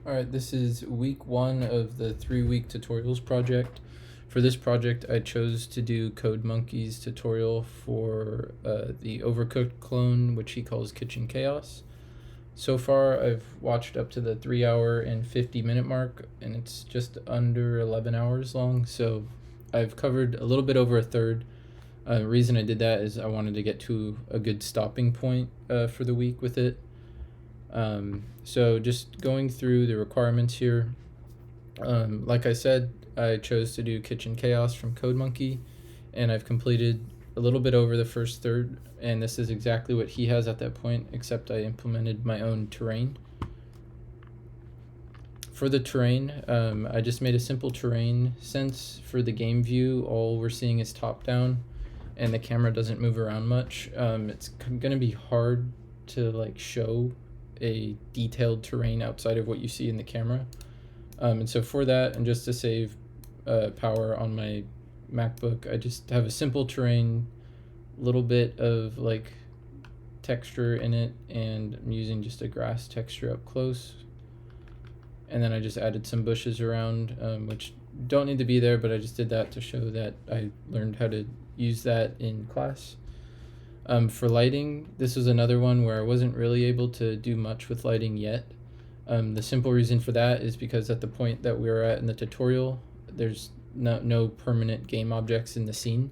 Alright, this is week 1 of the 3-week tutorials project. For this project, I chose to do CodeMonkey's tutorial for the Overcooked clone, which he calls Kitchen Chaos. So far, I've watched up to the 3-hour and 50-minute mark, and it's just under 11 hours long, so I've covered a little bit over a third. The reason I did that is I wanted to get to a good stopping point for the week with it. So just going through the requirements here, like I said, I chose to do Kitchen Chaos from CodeMonkey, and I've completed a little bit over the first third, and this is exactly what he has at that point, except I implemented my own terrain. For the terrain, I just made a simple terrain. Since for the game view, all we're seeing is top down, and the camera doesn't move around much, it's gonna be hard to show a detailed terrain outside of what you see in the camera. And so for that, and just to save power on my MacBook, I just have a simple terrain, little bit of texture in it, and I'm using just a grass texture up close. And then I just added some bushes around, which don't need to be there, but I just did that to show that I learned how to use that in class. For lighting, this was another one where I wasn't really able to do much with lighting yet. The simple reason for that is because at the point that we were at in the tutorial, there's no permanent game objects in the scene.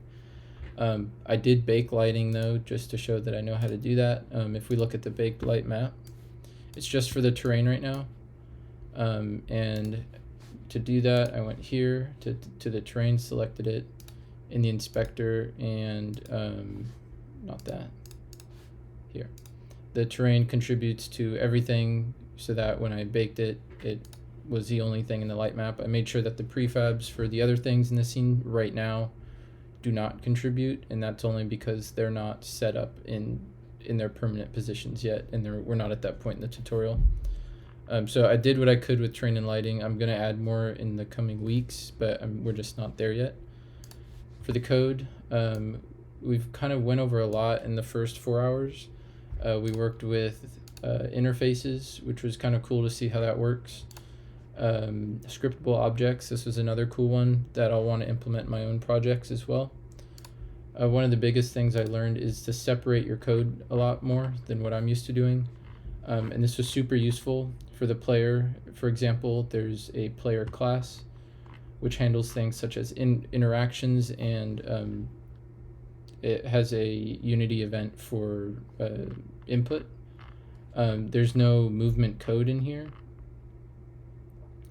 I did bake lighting though, just to show that I know how to do that. If we look at the baked light map, it's just for the terrain right now. And to do that, I went here to the terrain, selected it in the inspector, and not that, here. The terrain contributes to everything, so that when I baked it, it was the only thing in the light map. I made sure that the prefabs for the other things in the scene right now do not contribute, and that's only because they're not set up in their permanent positions yet, and we're not at that point in the tutorial. So I did what I could with terrain and lighting. I'm going to add more in the coming weeks, but we're just not there yet. For the code, we've kind of went over a lot in the first 4 hours. We worked with interfaces, which was kind of cool to see how that works. Scriptable objects, this was another cool one that I'll want to implement in my own projects as well. One of the biggest things I learned is to separate your code a lot more than what I'm used to doing. And this was super useful for the player. For example, there's a player class, which handles things such as interactions, and it has a Unity event for input. There's no movement code in here.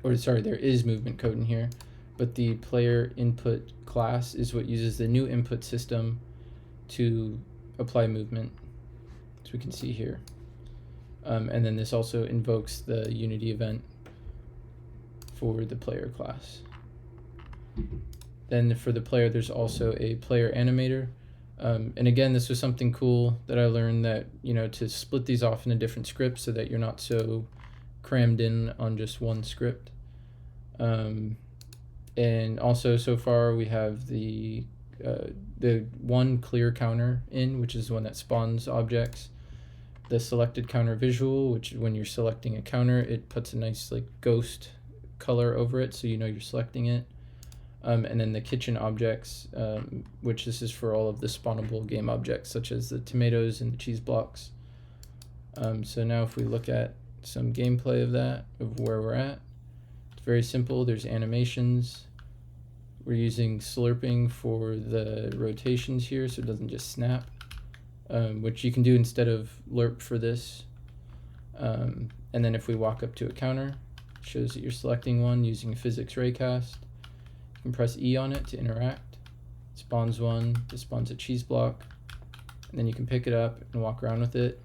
Or sorry, there is movement code in here, but the player input class is what uses the new input system to apply movement, as we can see here. And then this also invokes the Unity event for the player class. Then for the player, there's also a player animator. And again, this was something cool that I learned, that, to split these off into different scripts so that you're not so crammed in on just one script. And also, so far we have the one clear counter in, which is the one that spawns objects. The selected counter visual, which when you're selecting a counter, it puts a nice ghost color over it, so you know you're selecting it. And then the kitchen objects, which this is for all of the spawnable game objects, such as the tomatoes and the cheese blocks. So now if we look at some gameplay of that, of where we're at, it's very simple. There's animations. We're using slurping for the rotations here, so it doesn't just snap, which you can do instead of lerp for this. And then if we walk up to a counter, it shows that you're selecting one using physics raycast. You can press E on it to interact. It spawns one, this spawns a cheese block, and then you can pick it up and walk around with it.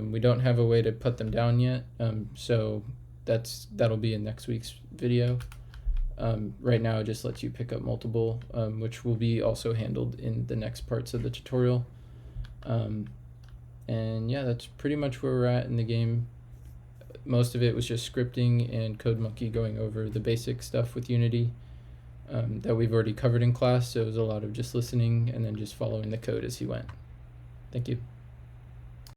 We don't have a way to put them down yet, so that'll be in next week's video. Right now it just lets you pick up multiple, which will be also handled in the next parts of the tutorial. And yeah, that's pretty much where we're at in the game. Most of it was just scripting and CodeMonkey going over the basic stuff with Unity that we've already covered in class, so it was a lot of just listening and then just following the code as he went. Thank you.